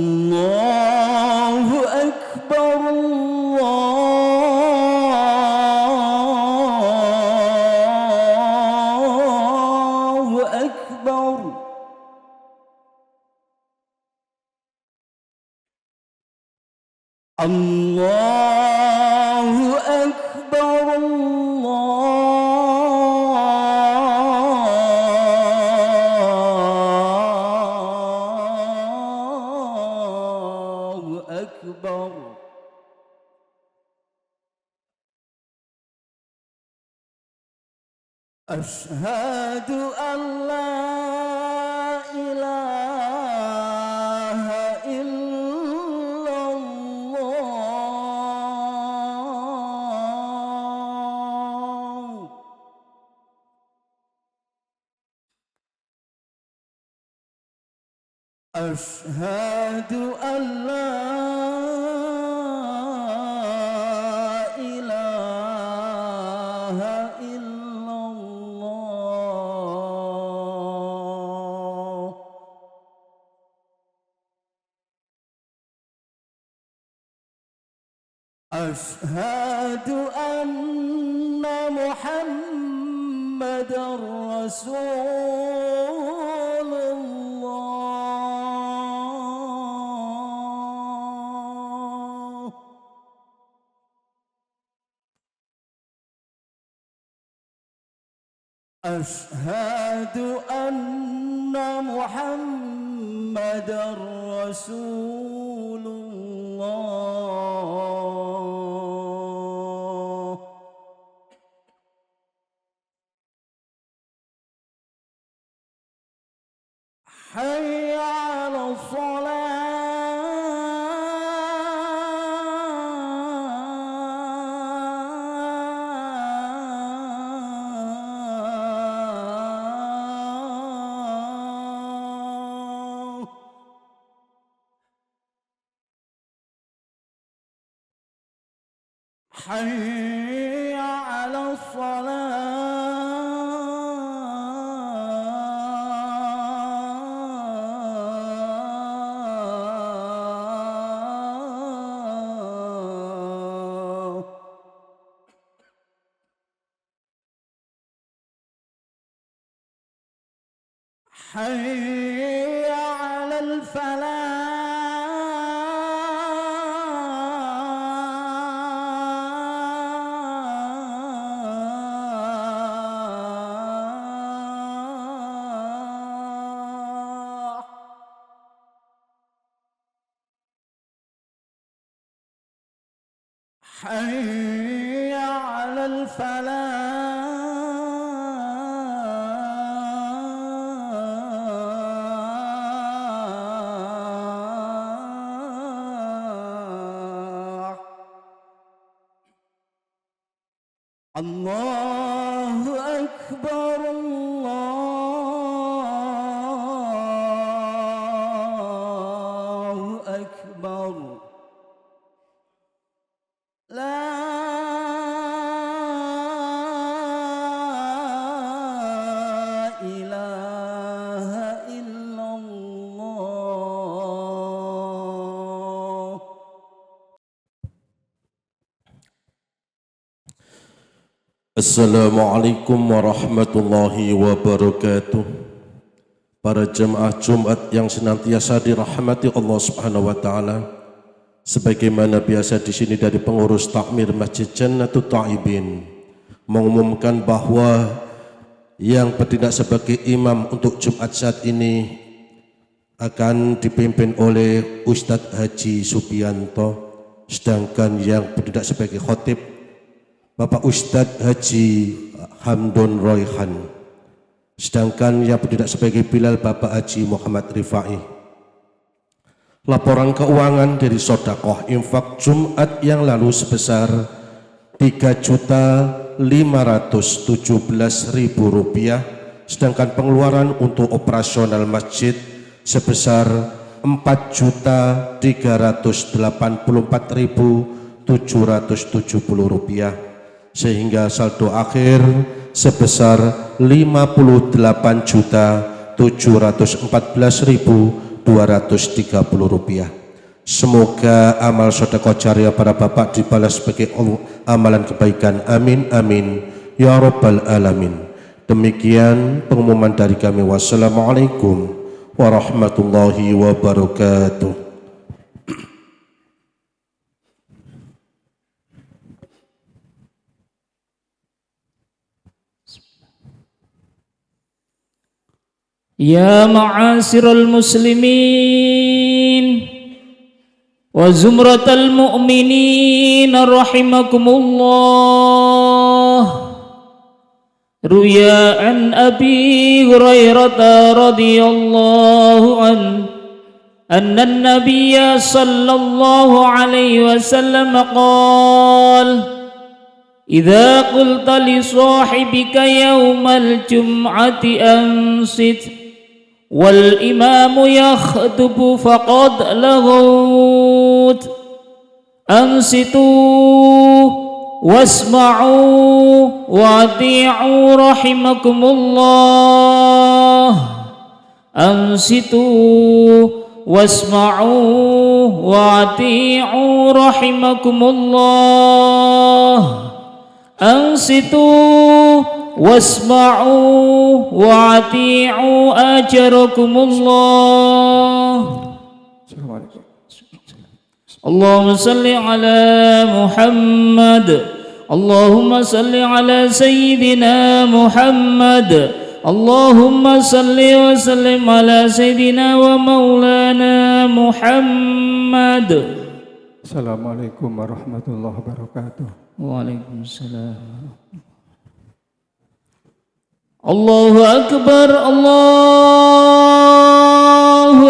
الله أكبر الله أكبر الله أكبر الله أكبر أشهد أن لا إله إلا الله أشهد أن لا إله إلا الله أشهد أن محمدًا رسول الله أشهد أن محمدًا رسول الله حي على الصلاة حي على الصلاة حي على الفلاح حي على الفلاح الله أكبر الله أكبر لا إله إلا الله Assalamualaikum warahmatullahi wabarakatuh. para jemaah Jumat yang senantiasa dirahmati Allah Subhanahu wa taala. Sebagaimana biasa di sini dari pengurus takmir Masjid Jannatul Thaibin mengumumkan bahwa yang bertindak sebagai imam untuk Jumat saat ini akan dipimpin oleh Ustadz Haji Subianto, sedangkan yang bertindak sebagai khotib Bapak Ustadz Haji Hamdun Royhan, sedangkan yang bertindak sebagai Bilal Bapak Haji Muhammad Rifai. Laporan keuangan dari sedekah infak Jumat yang lalu sebesar Rp3.517.000, sedangkan pengeluaran untuk operasional masjid sebesar Rp4.384.770, sehingga saldo akhir sebesar Rp5.714.230. Semoga amal sedekah jariah para bapak dibalas sebagai amalan kebaikan. Amin amin ya rabbal alamin. Demikian pengumuman dari kami. Wassalamualaikum warahmatullahi wabarakatuh. Ya ma'asyiral muslimin wa zumratal mu'minin rahimakumullah. Ruya an Abi Hurairah radhiyallahu anna an-nabiyya sallallahu alaihi wasallam qala idza qulta li sahibika yawmal jum'ati ansit wal imamu yakhtubu faqad laghut ansitu wasma'u wa'ti'u rahimakumullah. Ansitu wasma'u wa'ti'u rahimakumullah. Ansitu wasma'u wa'ti'u ajarakumullah. Assalamualaikum. Allahumma salli ala Muhammad, Allahumma salli ala Sayyidina Muhammad, Allahumma salli wa sallim ala Sayyidina wa Maulana Muhammad. Assalamualaikum warahmatullahi wabarakatuh. Waalaikumsalam. Allahu Akbar, Allahu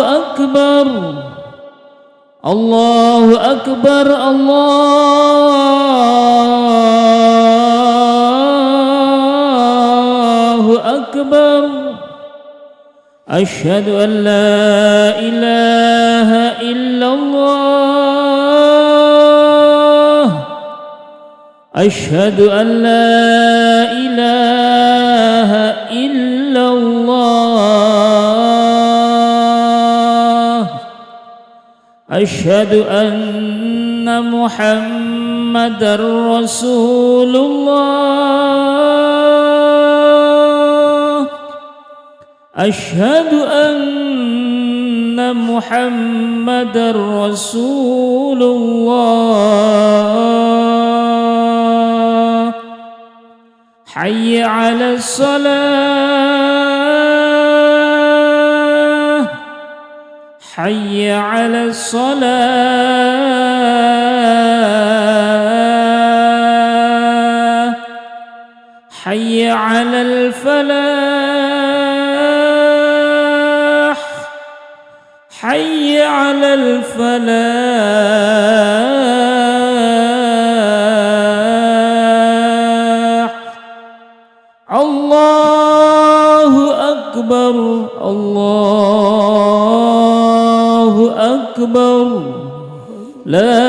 Akbar, Allahu Akbar, Allahu Akbar. Asyhadu an la ilaha illallah. Asyhadu an la ilaha illallah. Asyhadu anna Muhammadar Rasulullah. Asyhadu anna Muhammadar Rasulullah. Hayya 'alas salah, hayya 'alas salah, hayya 'alal falah, hayya 'alal falah. Allahu Akbar, Allahu Akbar. La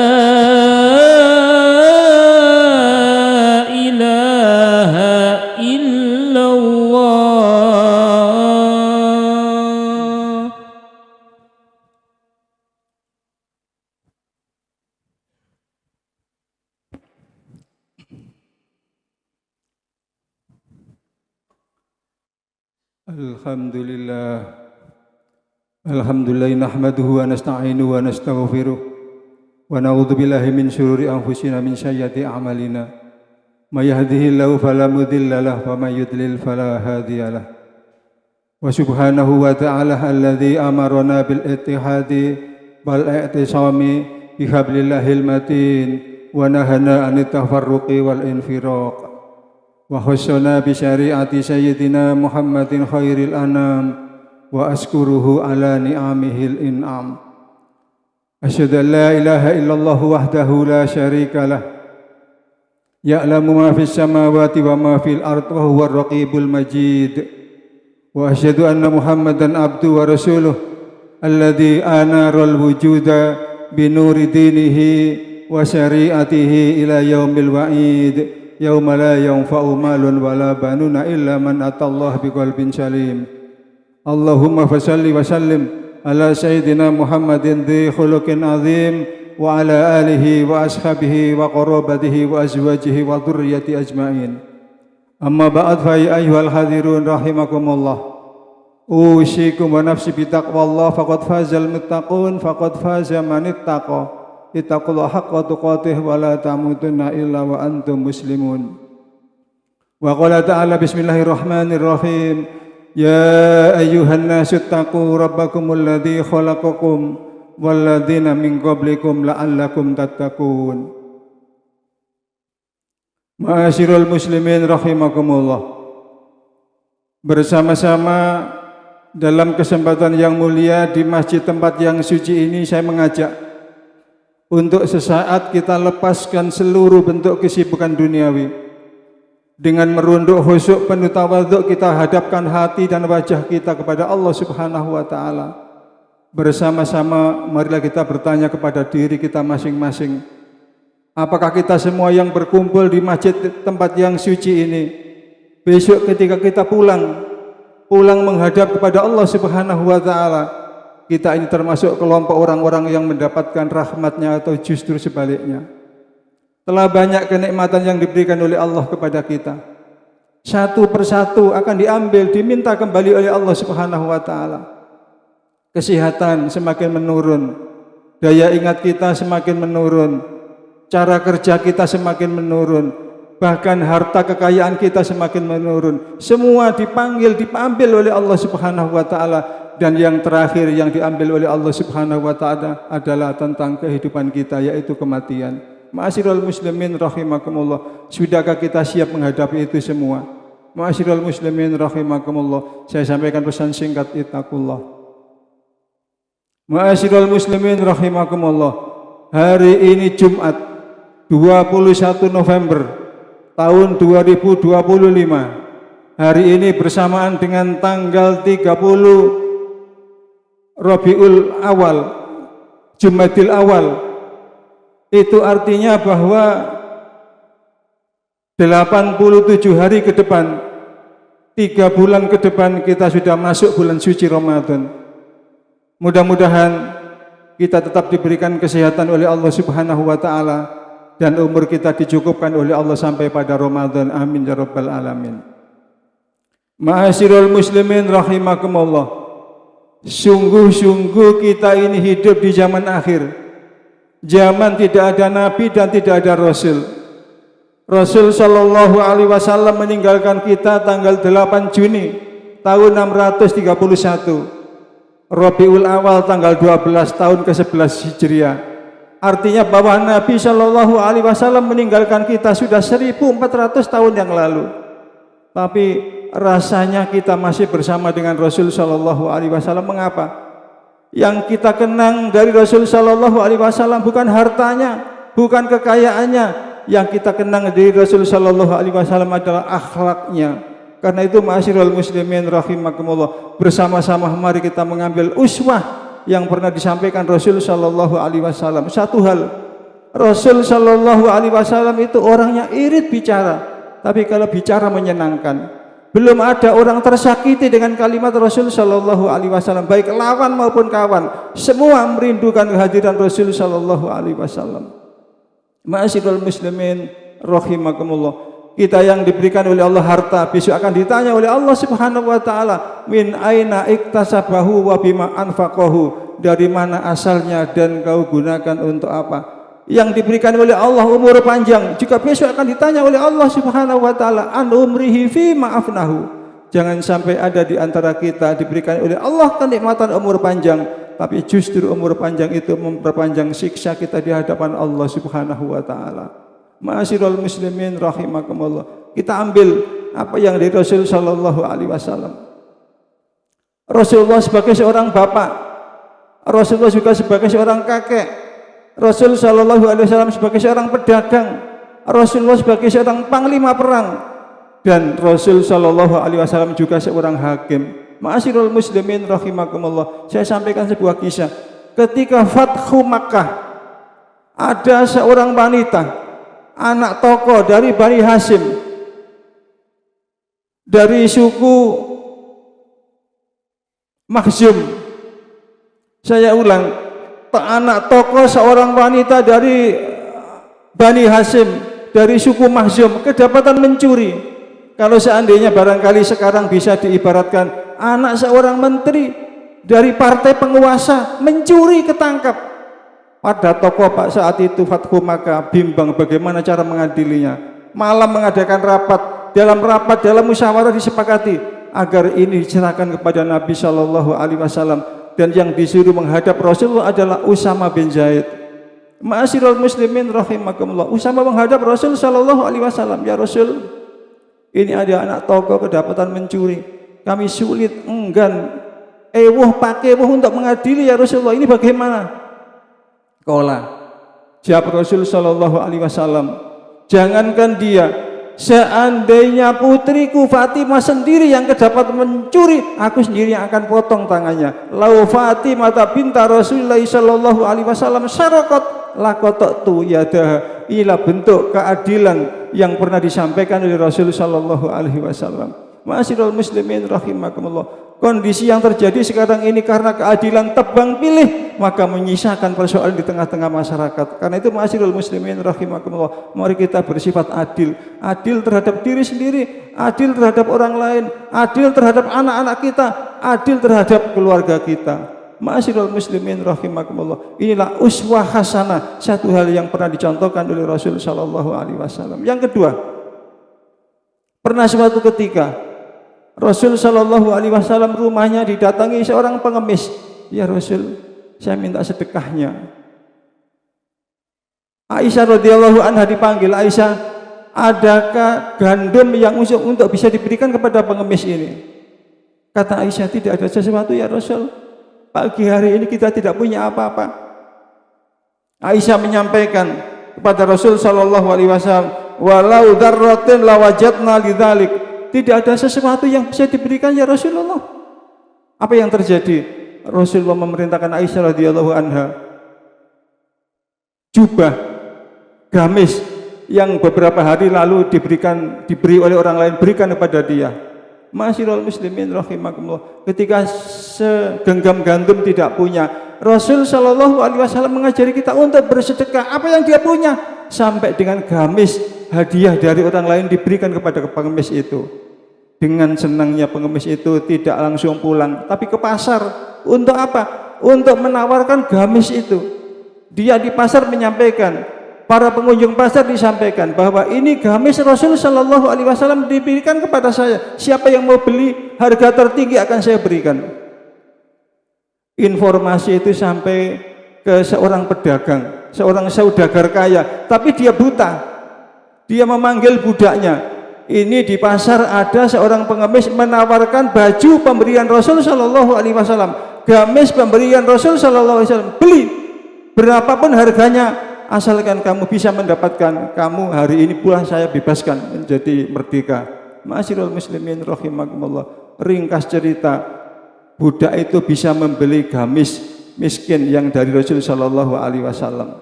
ilaha illallah. Alhamdulillah Alhamdulillah nahmaduhu wa nasta'inuhu wa nastaghfiruh wa na'udzu billahi min syururi anfusina min sayyiati a'malina. May yahdihillahu fala mudilla lahu wa may yudlil fala hadiya lahu. Wa subhanahu wa ta'ala alladzi amarna bil ittihadi wal i'tisami bi hablillahil matin wa nahana 'anit tafarruqi wal infiraq. Wa khassana bi syari'ati sayyidina Muhammadin khairil anam wa askuruhu ala ni'amihil in'am. Asyhadu an la ilaha illallah wahdahu la syarika lah. Ya'lamu ma fis samawati wa ma fil ard wa huwa ar-raqibul majid. Wa asyhadu anna Muhammadan abdu wa rasuluh alladzi anara al-wujuda bi nuri dinihi wa syari'atihi ila yaumil wa'id yauma la yanfa'u malun wala banuna illa man atallaha biqalbin salim. Allahumma fasalli wa sallim ala sayyidina Muhammadin dhi khuluqin azim wa ala alihi wa ashabihi wa qarabatihi wa azwajihi wa dhurriyyati ajma'in. Amma ba'd fa ya ayyuhal hadirun rahimakumullah. Usikum wa nafsi bi taqwallah faqad fazal muttaqun faqad faza man ittaqa. Ittaqullaha haqqa tuqatih wa la tamutunna illa wa antum muslimun. Wa qala ta'ala bismillahirrahmanirrahim. Ya ayyuhan nasu ittaqu rabbakumul ladzi khalaqakum walladzina min qablikum la'allakum tattaqun. Ma'asyiral muslimin rahimakumullah. Bersama-sama dalam kesempatan yang mulia di masjid tempat yang suci ini saya mengajak untuk sesaat kita lepaskan seluruh bentuk kesibukan duniawi. Dengan merunduk khusyuk penuh tawadhu kita hadapkan hati dan wajah kita kepada Allah Subhanahu wa taala. Bersama-sama marilah kita bertanya kepada diri kita masing-masing. Apakah kita semua yang berkumpul di masjid tempat yang suci ini, besok ketika kita pulang menghadap kepada Allah Subhanahu wa ta'ala, kita ini termasuk kelompok orang-orang yang mendapatkan rahmatnya atau justru sebaliknya? Telah banyak kenikmatan yang diberikan oleh Allah kepada kita, satu persatu akan diambil, diminta kembali oleh Allah Subhanahu wa ta'ala. Kesehatan semakin menurun, daya ingat kita semakin menurun, cara kerja kita semakin menurun, bahkan harta kekayaan kita semakin menurun. Semua diambil oleh Allah Subhanahu wa ta'ala. Dan yang terakhir yang diambil oleh Allah Subhanahu wa ta'ala adalah tentang kehidupan kita, yaitu kematian. Ma'asyiral muslimin rahimakumullah. Sudahkah kita siap menghadapi itu semua? Ma'asyiral muslimin rahimakumullah. Saya sampaikan pesan singkat, ittaqullah. Ma'asyiral muslimin rahimakumullah. Hari ini Jumat 21 November tahun 2025. Hari ini bersamaan dengan tanggal 30 Rabiul Awal, Jumadil Awal. Itu artinya bahwa 87 hari ke depan, 3 bulan ke depan kita sudah masuk bulan suci Ramadan. Mudah-mudahan kita tetap diberikan kesehatan oleh Allah Subhanahu wa ta'ala dan umur kita dicukupkan oleh Allah sampai pada Ramadan. Amin ya rabbal alamin. Ma'asyiral muslimin rahimakumullah. Sungguh-sungguh kita ini hidup di zaman akhir. Zaman tidak ada nabi dan tidak ada rasul. Rasul sallallahu alaihi wasallam meninggalkan kita tanggal 8 Juni tahun 631. Rabiul Awal tanggal 12 tahun ke-11 Hijriah. Artinya bahwa Nabi Shallallahu Alaihi Wasallam meninggalkan kita sudah 1400 tahun yang lalu. Tapi rasanya kita masih bersama dengan Rasul Shallallahu Alaihi Wasallam. Mengapa? Yang kita kenang dari Rasul Shallallahu Alaihi Wasallam bukan hartanya, bukan kekayaannya. Yang kita kenang dari Rasul Shallallahu Alaihi Wasallam adalah akhlaknya. Karena itu ma'asyiral muslimin rahimakumullah, bersama-sama mari kita mengambil uswah yang pernah disampaikan Rasul sallallahu alaihi wasallam. Satu hal, Rasul sallallahu alaihi wasallam itu orangnya irit bicara, tapi kalau bicara menyenangkan. Belum ada orang tersakiti dengan kalimat Rasul sallallahu alaihi wasallam, baik lawan maupun kawan. Semua merindukan kehadiran Rasul sallallahu alaihi wasallam. Ma'asyiral muslimin rahimakumullah. Kita yang diberikan oleh Allah harta besok akan ditanya oleh Allah Subhanahu wa taala, min aina iktasabahu wa bima anfaqahu, dari mana asalnya dan kau gunakan untuk apa. Yang diberikan oleh Allah umur panjang juga besok akan ditanya oleh Allah Subhanahu wa taala, an umrihi fi ma'afnahu. Jangan sampai ada di antara kita diberikan oleh Allah kenikmatan umur panjang, tapi justru umur panjang itu memperpanjang siksa kita di hadapan Allah Subhanahu wa taala. Ma'asyiral muslimin rahimakumullah. Kita ambil apa yang dari Rasul sallallahu alaihi wasallam. Rasulullah sebagai seorang bapak, Rasulullah juga sebagai seorang kakek, Rasul sallallahu alaihi wasallam sebagai seorang pedagang, Rasulullah sebagai seorang panglima perang, dan Rasul sallallahu alaihi wasallam juga seorang hakim. Ma'asyiral muslimin rahimakumullah. Saya sampaikan sebuah kisah. Ketika Fathu Makkah, ada seorang wanita, anak tokoh dari Bani Hashim, dari suku Makhzum. Saya ulang, anak tokoh seorang wanita dari Bani Hashim, dari suku Makhzum, kedapatan mencuri. Kalau seandainya barangkali sekarang bisa diibaratkan anak seorang menteri dari partai penguasa mencuri, ketangkap. Pada tokoh Pak saat itu Fathu Makkah bimbang bagaimana cara mengadilinya. Malam mengadakan rapat, dalam musyawarah disepakati agar ini diserahkan kepada Nabi Shallallahu Alaihi Wasallam, dan yang disuruh menghadap Rasulullah adalah Usama bin Zaid. Ma'asyiral muslimin rahimakumullah. Usama menghadap Rasul Shallallahu Alaihi Wasallam, ya Rasul, ini ada anak tokoh kedapatan mencuri, kami sulit enggan pakai untuk mengadili ya Rasulullah, ini bagaimana? Kola, jawab Rasul sallallahu alaihi wasallam, jangankan dia, seandainya putriku Fatimah sendiri yang kedapat mencuri, aku sendiri yang akan potong tangannya. Lau Fatimah binta Rasulullah sallallahu alaihi wasallam syarakat laqattu yadaha. Inilah bentuk keadilan yang pernah disampaikan oleh Rasul sallallahu alaihi wasallam. Ma'asyiral muslimin rahimakumullah. Kondisi yang terjadi sekarang ini karena keadilan tebang pilih, maka menyisakan persoalan di tengah-tengah masyarakat. Karena itu ma'asyiral muslimin rahimakumullah, mari kita bersifat adil. Adil terhadap diri sendiri, adil terhadap orang lain, adil terhadap anak-anak kita, adil terhadap keluarga kita. Ma'asyiral muslimin rahimakumullah. Inilah uswah hasanah, satu hal yang pernah dicontohkan oleh Rasul sallallahu alaihi wasallam. Yang kedua, pernah suatu ketika Rasul sallallahu alaihi wasallam rumahnya didatangi seorang pengemis. Ya Rasul, saya minta sedekahnya. Aisyah radhiyallahu anha dipanggil. Aisyah, adakah gandum yang untuk bisa diberikan kepada pengemis ini? Kata Aisyah, tidak ada sesuatu ya Rasul. Pagi hari ini kita tidak punya apa-apa. Aisyah menyampaikan kepada Rasul sallallahu alaihi wasallam, walau dzarratin lawajadna lidzalik. Tidak ada sesuatu yang bisa diberikan ya Rasulullah. Apa yang terjadi? Rasulullah memerintahkan Aisyah radhiyallahu anha jubah gamis yang beberapa hari lalu diberi oleh orang lain, berikan kepada dia. Ma'asyiral muslimin rahimakumullah. Ketika segenggam gandum tidak punya, Rasul sallallahu alaihi wasallam mengajari kita untuk bersedekah. Apa yang dia punya, sampai dengan gamis hadiah dari orang lain diberikan kepada pengemis itu. Dengan senangnya pengemis itu tidak langsung pulang, tapi ke pasar. Untuk apa? Untuk menawarkan gamis itu. Dia di pasar menyampaikan, para pengunjung pasar disampaikan bahwa ini gamis Rasul sallallahu alaihi wasallam diberikan kepada saya. Siapa yang mau beli, harga tertinggi akan saya berikan. Informasi itu sampai ke seorang pedagang, seorang saudagar kaya, tapi dia buta. Dia memanggil budaknya. Ini di pasar ada seorang pengemis menawarkan baju pemberian Rasul sallallahu alaihi wasallam, gamis pemberian Rasul sallallahu alaihi wasallam. Beli berapapun harganya, asalkan kamu bisa mendapatkan, kamu hari ini pula saya bebaskan menjadi merdeka. Ma'asyiral muslimin rahimakumullah. Ringkas cerita, budak itu bisa membeli gamis miskin yang dari Rasul sallallahu alaihi wasallam.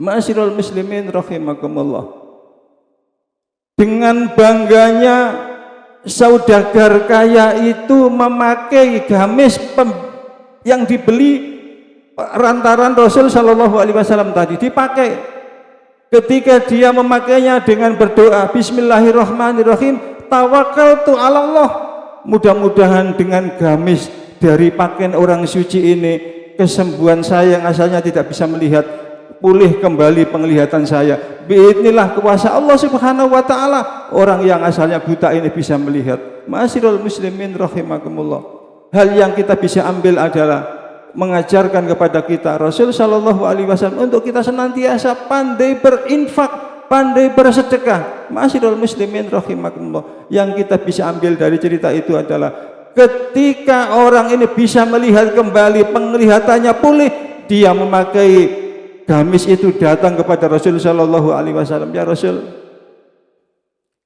Ma'asyiral muslimin rahimakumullah. Dengan bangganya saudagar kaya itu memakai gamis yang dibeli lantaran Rasul sallallahu alaihi wasallam tadi, dipakai. ketika dia memakainya dengan berdoa bismillahirrahmanirrahim, tawakkaltu 'ala Allah. Mudah-mudahan dengan gamis dari pakaian orang suci ini, kesembuhan saya yang asalnya tidak bisa melihat, pulih kembali penglihatan saya. Biidznillah, kuasa Allah Subhanahu wa taala, orang yang asalnya buta ini bisa melihat. Ma'asyiral muslimin rahimakumullah. Hal yang kita bisa ambil adalah mengajarkan kepada kita Rasul sallallahu alaihi wasallam untuk kita senantiasa pandai berinfak, pandai bersedekah. Ma'asyiral muslimin rahimakumullah. Yang kita bisa ambil dari cerita itu adalah ketika orang ini bisa melihat kembali, penglihatannya pulih, dia memakai gamis itu, datang kepada Rasul sallallahu alaihi wasallam, ya Rasul,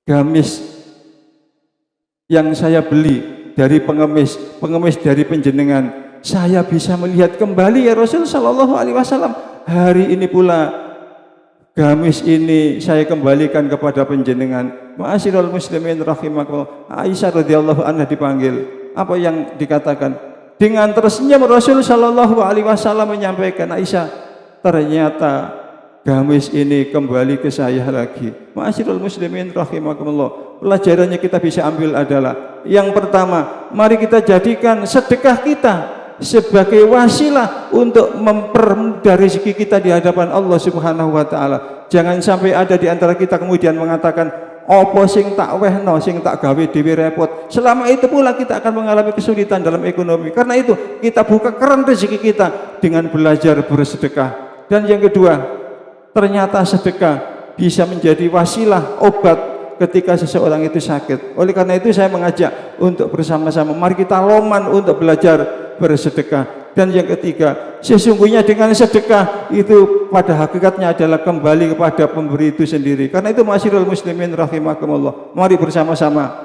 gamis yang saya beli dari pengemis dari penjenengan, saya bisa melihat kembali ya Rasul sallallahu alaihi wasallam. Hari ini pula gamis ini saya kembalikan kepada penjenengan. Ma'asyiral muslimin rahimakumullah. Aisyah radhiyallahu anha dipanggil. Apa yang dikatakan? Dengan tersenyum Rasul sallallahu alaihi wasallam menyampaikan, Aisyah, ternyata gamis ini kembali ke saya lagi. Ma'asyiral muslimin rahimakumullah. Pelajarannya kita bisa ambil adalah, yang pertama, mari kita jadikan sedekah kita sebagai wasilah untuk mempermudah rezeki kita di hadapan Allah Subhanahu wa taala. Jangan sampai ada di antara kita kemudian mengatakan, opo sing tak wehno, sing tak gawe dhewe repot. Selama itu pula kita akan mengalami kesulitan dalam ekonomi. Karena itu kita buka keran rezeki kita dengan belajar bersedekah. Dan yang kedua, ternyata sedekah bisa menjadi wasilah obat ketika seseorang itu sakit. Oleh karena itu saya mengajak untuk bersama-sama, mari kita loman untuk belajar bersedekah. Dan yang ketiga, sesungguhnya dengan sedekah itu pada hakikatnya adalah kembali kepada pemberi itu sendiri. Karena itu ma'asyiral muslimin rahimakumullah, mari bersama-sama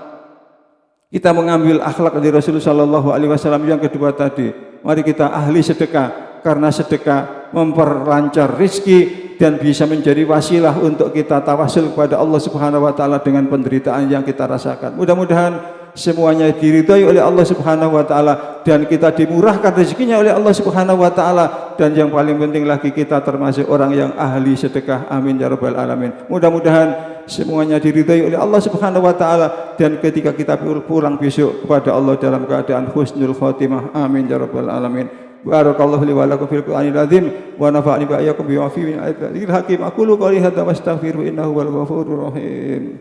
kita mengambil akhlak dari Rasulullah sallallahu alaihi wasallam. Yang kedua tadi, mari kita ahli sedekah, karena sedekah memperlancar rezeki dan bisa menjadi wasilah untuk kita tawasul kepada Allah Subhanahu wa taala dengan penderitaan yang kita rasakan. Mudah-mudahan semuanya diridhai oleh Allah Subhanahu wa taala dan kita dimurahkan rezekinya oleh Allah Subhanahu wa taala, dan yang paling penting lagi kita termasuk orang yang ahli sedekah. Amin ya rabbal alamin. Mudah-mudahan semuanya diridhai oleh Allah Subhanahu wa taala dan ketika kita pulang besok kepada Allah dalam keadaan husnul khotimah. Amin ya rabbal alamin. Barakallahu li wa lakum fil Qur'anil azim wa nafa'ani bi ayyakum bi wafi min ayatil hakim. Aqulu qawli hadza wastaghfiru innahu wal ghafurur rahim.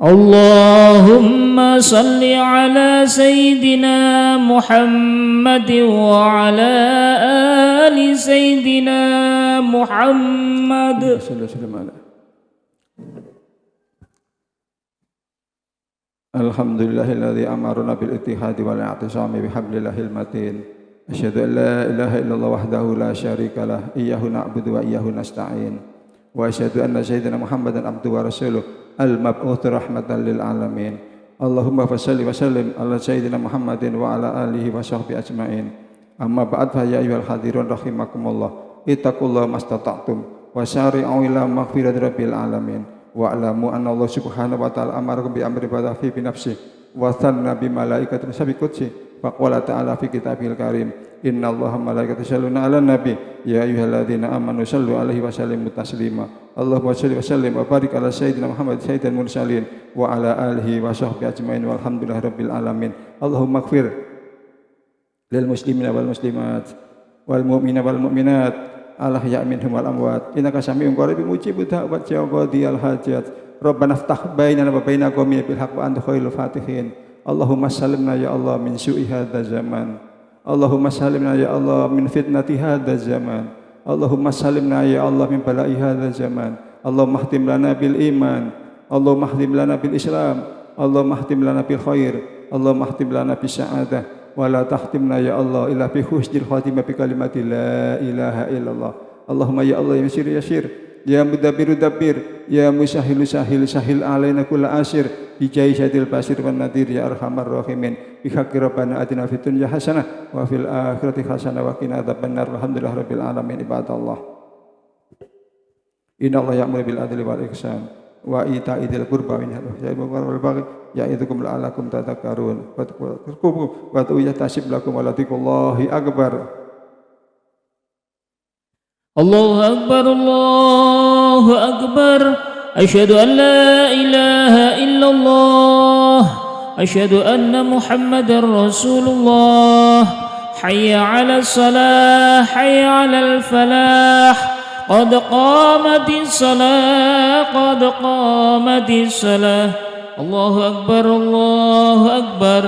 Allahumma salli ala Sayyidina Muhammad wa ala ali Sayyidina Muhammad. Alhamdulillahilladzi amarna bil ittihadi wal i'tisami bihablillahil matin. Asyhadu an la ilaha illallah wahdahu la syarikalah, iyyahu na'budu wa iyyahu nasta'in. Wa asyhadu anna sayyidina Muhammadan abduhu wa rasuluh al-mab'uts rahmatan lil alamin. Allahumma fashalli wa sallim ala sayyidina Muhammadin wa ala alihi wa sahbihi ajmain. Amma ba'd, fa ya ayyuhal hadirun rahimakumullah, ittaqullaha mastata'tum wa sari'u ila maghfirati rabbil alamin. Wa alamu anna Allah Subhanahu wa ta'ala amarakum bi amri badafi bi nafsi wa thanna bi malaikatin sabiqutsi fa qala ta'ala fi kitabil karim, innallaha malaikatahu yusholluna 'alan nabi ya ayyuhalladzina amanu shallu 'alaihi wa sallimu taslima. Allahumma shalli wa sallim wa barik ala sayyidina Muhammad sayyidil mursalin wa ala alihi wa sahbihi ajmain walhamdulillahi rabbil alamin. Allahumma ighfir lil muslimina wal muslimat wal mu'minina wal mu'minat al-ahya' minhum wal amwat innaka sami'un qaribun mujibud da'wat ya qadiyal hajat. Rabbana iftah bainana wa baina qaumina bil haqq wa anta khairul fatihin. Allahumma salimna ya Allah min su'i hadza zaman. Allahumma salimna ya Allah min fitnati hadza zaman. Allahumma salimna ya Allah min bala'i hadza zaman. Allahumma ihtim lana bil iman, Allahumma ihtim lana bil islam, Allahumma ihtim lana bil khair, Allahumma ihtim lana bis sa'adah. Wa la tahtimna ya Allah illa bi husnil khatimah bi kalimati la ilaha illallah. Allahumma ya Allah ya yasir yasir, ya mudabbiru dabbir, ya musahhilu sahil sahil alaina kulla asir, bi jahi syadil basir wan nadir ya arhamar rahimin. Bi haqqi rabbana atina fid dunya hasanah wa fil akhirati hasanah wa qina adzabannar. Alhamdulillahi rabbil alamin. Ibadallah, innallaha ya'muru bil adli wal ihsan wa ita'i dzil qurba wa yanha 'anil munkari wal baghi ya'idukum la'allakum tadhakkarun. Wa tasib lakum wa latiqullahi akbar. الله أكبر الله أكبر أشهد أن لا إله إلا الله أشهد أن محمد رسول الله حي على الصلاة حي على الفلاح قد قامت الصلاة قد قامت الصلاة الله أكبر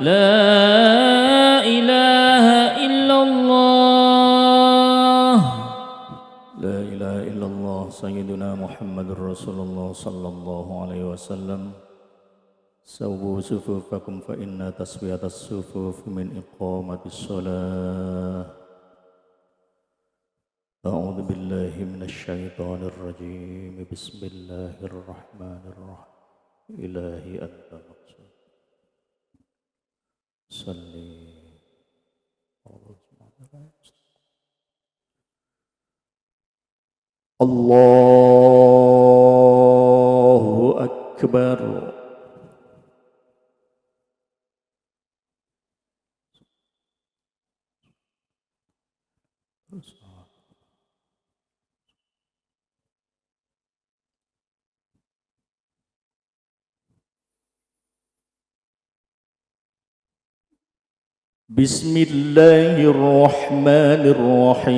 لا إله إلا الله لا إله إلا الله سيدنا محمد رسول الله صلى الله عليه وسلم سووا صفوفكم فإن تسوية الصفوف من إقامة الصلاة أعوذ بالله من الشيطان الرجيم بسم الله الرحمن الرحيم إلهي أنت مقصود صلي الله أكبر بسم الله الرحمن الرحيم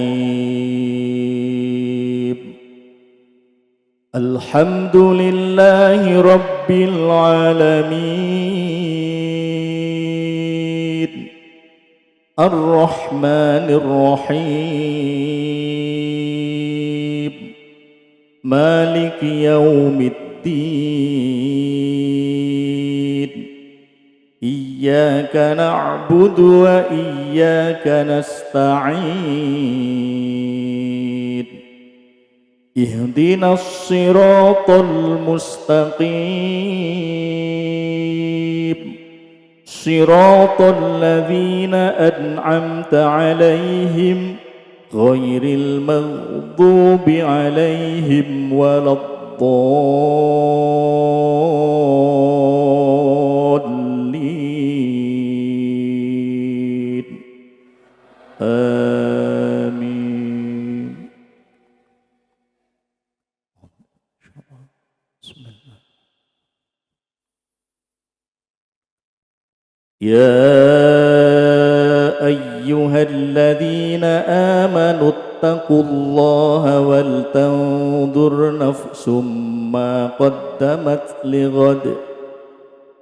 الحمد لله رب العالمين الرحمن الرحيم مالك يوم الدين إياك نعبد وإياك نستعين اهدنا الصراط المستقيم صراط الذين أنعمت عليهم غير المغضوب عليهم ولا الضالين آمين. يا أيها الذين آمنوا اتقوا الله ولتنظر نفس ما قدمت لغد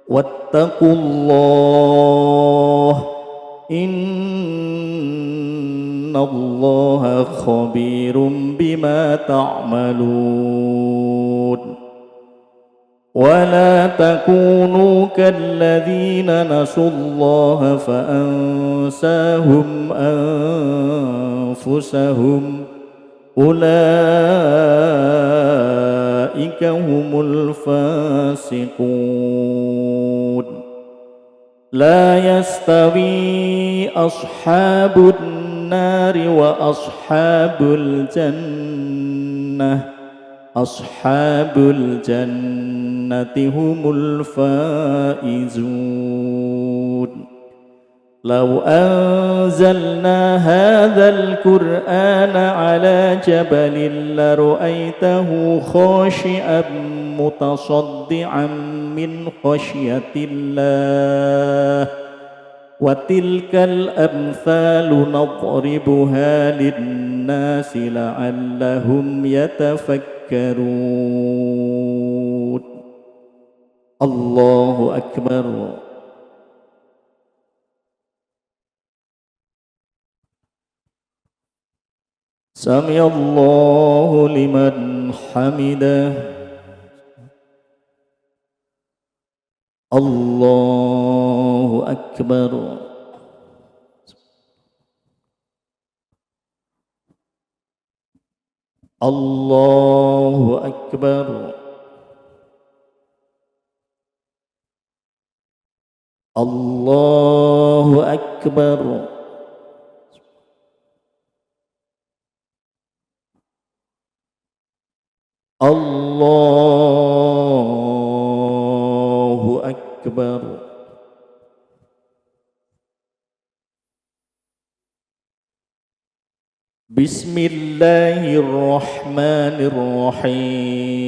واتقوا الله إن الله خبير بما تعملون ولا تكونوا كالذين نسوا الله فأنساهم أنفسهم أولئك هم الفاسقون لا يستوي أصحاب النار وأصحاب الجنة أصحاب الجنة هم الفائزون لو أنزلنا هذا القرآن على جبل لرأيته خاشعا متصدعا من خشية الله وتلك الأمثال نضربها للناس لعلهم يتفكرون الله أكبر. سمع الله لمن حمده الله أكبر. الله أكبر. الله أكبر. الله أكبر. بسم الله الرحمن الرحيم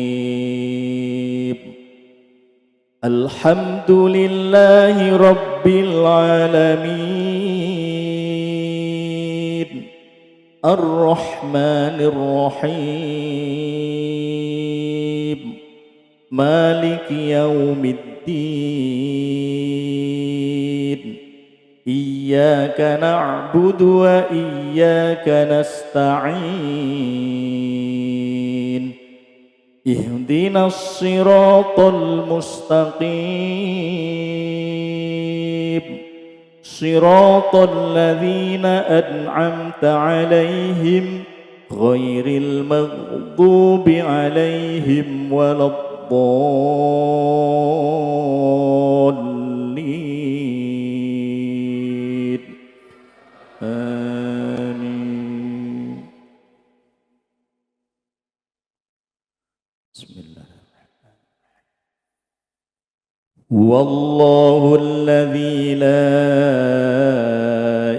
الحمد لله رب العالمين الرحمن الرحيم مالك يوم الدين إياك نعبد وإياك نستعين اهدنا الصراط المستقيم صراط الذين أنعمت عليهم غير المغضوب عليهم ولا الضالين آمين. بسم الله. والله الذي لا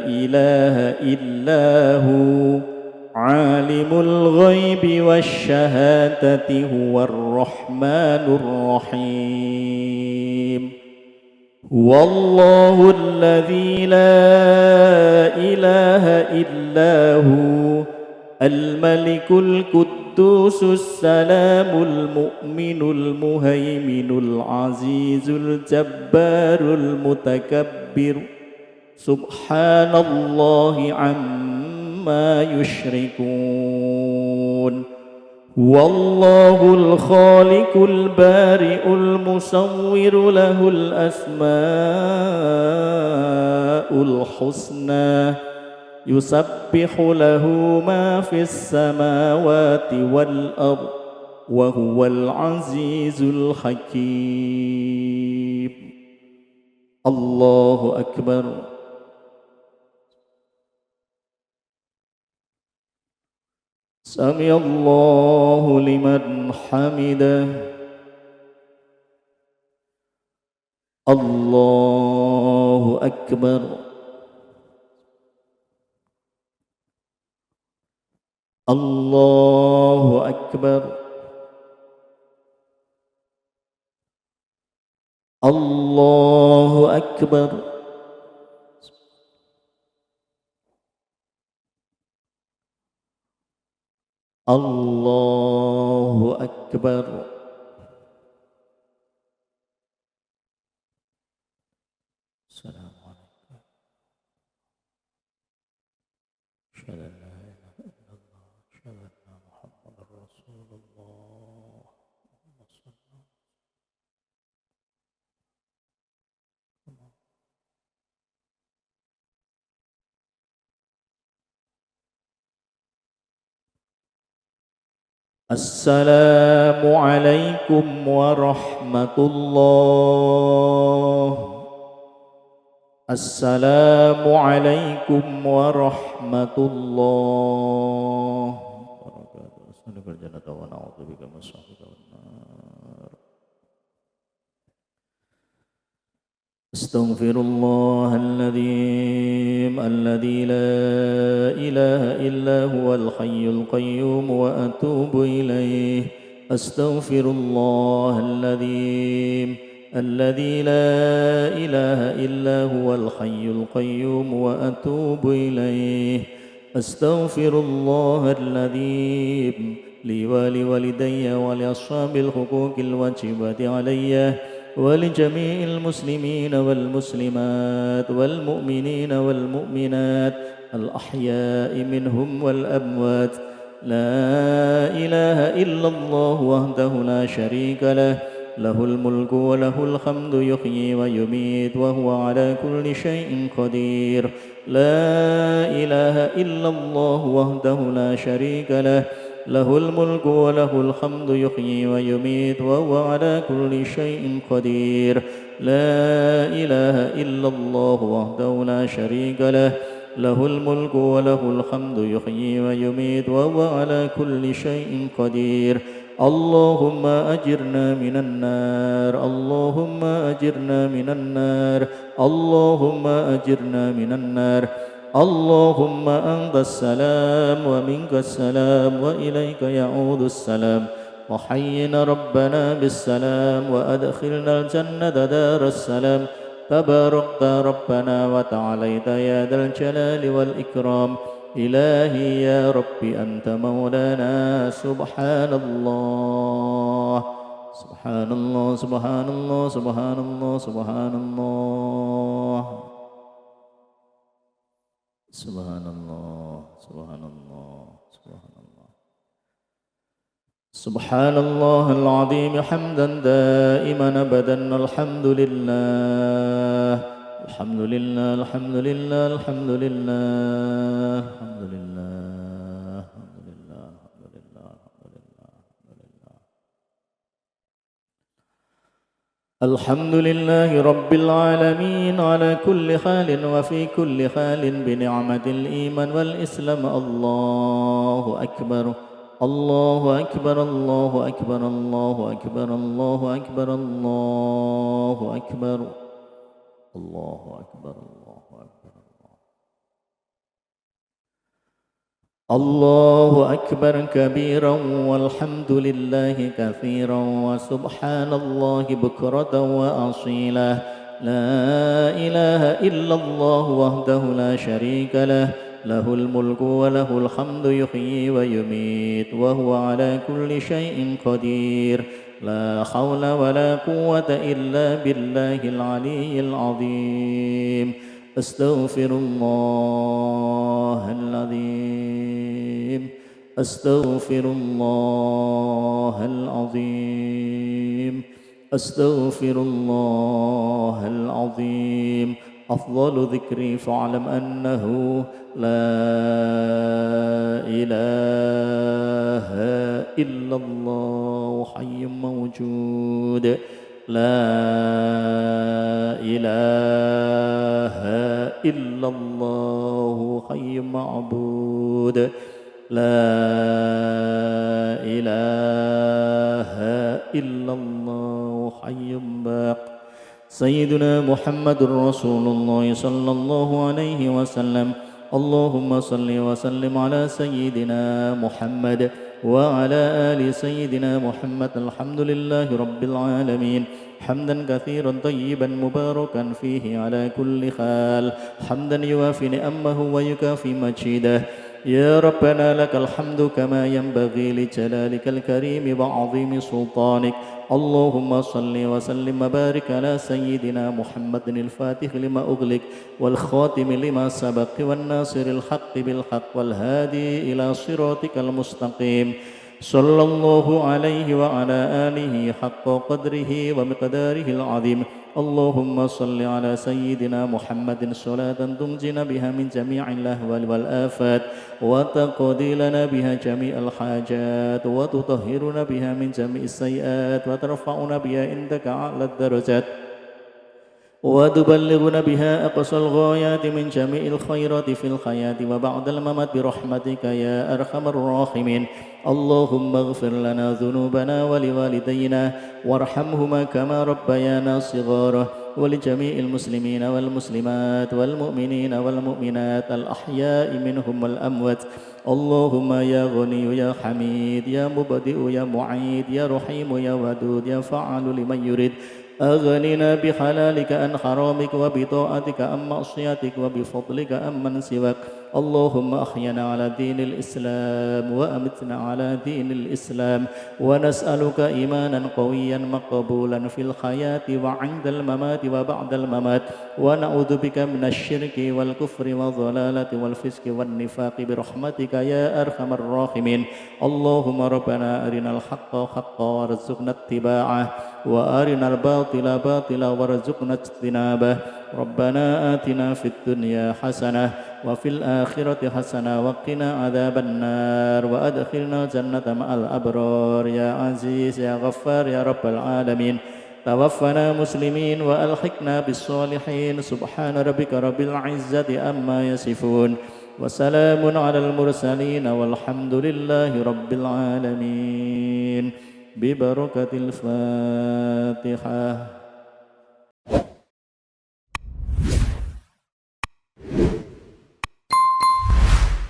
إله إلا هو عالم الغيب والشهادة هو الرحمن الرحيم. والله الذي لا إله إلا هو الملك القدوس السلام المؤمن المهيمن العزيز الجبار المتكبر سبحان الله عما يشركون. والله الخالق البارئ المصور له الأسماء الحسنى يسبح له ما في السماوات والأرض وهو العزيز الحكيم. الله أكبر. سمع الله لمن حمده. الله أكبر. الله أكبر. الله أكبر. الله أكبر. السلام عليكم. أشهد أن لا إله إلا الله أشهد أن محمدا رسول الله. السلام عليكم ورحمة الله. السلام عليكم ورحمة الله. أستغفر الله الذي لا إله إلا هو الحي القيوم وأتوب إليه. أستغفر الله الذي لا إله إلا هو الحي القيوم وأتوب إليه. أستغفر الله الذي لي ولوالدي ولأصحاب الحقوق الواجبة علي ولجميع المسلمين والمسلمات والمؤمنين والمؤمنات الأحياء منهم والأموات. لا إله إلا الله وحده لا شريك له له الملك وله الحمد يحيي ويميت وهو على كل شيء قدير. لا إله إلا الله وحده لا شريك له له الملك وله الحمد يحيي ويميت وهو على كل شيء قدير. لا إله إلا الله وحده لا شريك له له الملك وله الحمد يحيي ويميت وهو على كل شيء قدير. اللهم أجرنا من النار. اللهم أجرنا من النار. اللهم أجرنا من النار. اللهم أنت السلام ومنك السلام وإليك يعود السلام وحينا ربنا بالسلام وأدخلنا الجنة دار السلام تباركت ربنا وتعاليت يا ذا الجلال والإكرام إلهي يا ربي أنت مولانا سبحان الله سبحان الله سبحان الله سبحان الله سبحان الله سبحان الله سبحان الله سبحان الله سبحان الله العظيم حمدا دائما أبدا الحمد لله الحمد لله الحمد لله الحمد لله الحمد لله الحمد لله الحمد لله الحمد لله الحمد لله رب العالمين على كل حال وفي كل حال بنعمة الإيمان والإسلام الله أكبر الله أكبر الله أكبر الله أكبر الله أكبر الله أكبر الله أكبر الله أكبر الله أكبر كبيرا والحمد لله كثيرا وسبحان الله بكرة وأصيلا لا إله إلا الله وحده لا شريك له له الملك وله الحمد يحيي ويميت وهو على كل شيء قدير لا حول ولا قوة إلا بالله العلي العظيم أستغفر الله العظيم أستغفر الله العظيم أستغفر الله العظيم أفضل ذكري فاعلم أنه لا إله إلا الله حي موجود لا إله إلا الله حي معبود لا إله إلا الله حي باق سيدنا محمد رسول الله صلى الله عليه وسلم اللهم صل وسلم على سيدنا محمد وعلى آل سيدنا محمد الحمد لله رب العالمين حمدا كثيرا طيبا مباركا فيه على كل حال حمدا يوافي نعمه ويكافي مجيده يا ربنا لك الحمد كما ينبغي لجلالك الكريم وعظيم سلطانك اللهم صل وسلم وبارك على سيدنا محمد الفاتح لما أغلق والخاتم لما سبق والناصر الحق بالحق والهادي إلى صراطك المستقيم صلى الله عليه وعلى آله حق قدره ومقداره العظيم اللهم صل على سيدنا محمد صلاة تنجينا بها من جميع الأهوال والآفات وتقضي لنا بها جميع الحاجات وتطهرنا بها من جميع السيئات وترفعنا بها عندك أعلى الدرجات وتبلغنا بها أقصى الغايات من جميع الخيرات في الحياة وبعد الممات برحمتك يا أرحم الراحمين اللهم اغفر لنا ذنوبنا ولوالدينا وارحمهما كما ربيانا صغارا ولجميع المسلمين والمسلمات والمؤمنين والمؤمنات الأحياء منهم والأموات اللهم يا غني يا حميد يا مبدئ يا معيد يا رحيم يا ودود يا فعال لمن يريد أغننا بحلالك عن حرامك وبطاعتك عن معصيتك وبفضلك عمن سواك اللهم أحينا على دين الإسلام وأمتنا على دين الإسلام ونسألك إيمانا قويا مقبولا في الحياة وعند الممات وبعد الممات ونعوذ بك من الشرك والكفر والضلالة والفسق والنفاق برحمتك يا أرحم الراحمين اللهم ربنا أرنا الحق حقا وارزقنا اتباعه وأرنا الباطل باطلا وارزقنا اجتنابه ربنا آتنا في الدنيا حسنة وفي الآخرة حسنة وقنا عذاب النار وأدخلنا الجنة مع الأبرار يا عزيز يا غفار يا رب العالمين توفنا مسلمين وألحقنا بالصالحين سبحان ربك رب العزة عما يصفون وسلام على المرسلين والحمد لله رب العالمين ببركة الفاتحة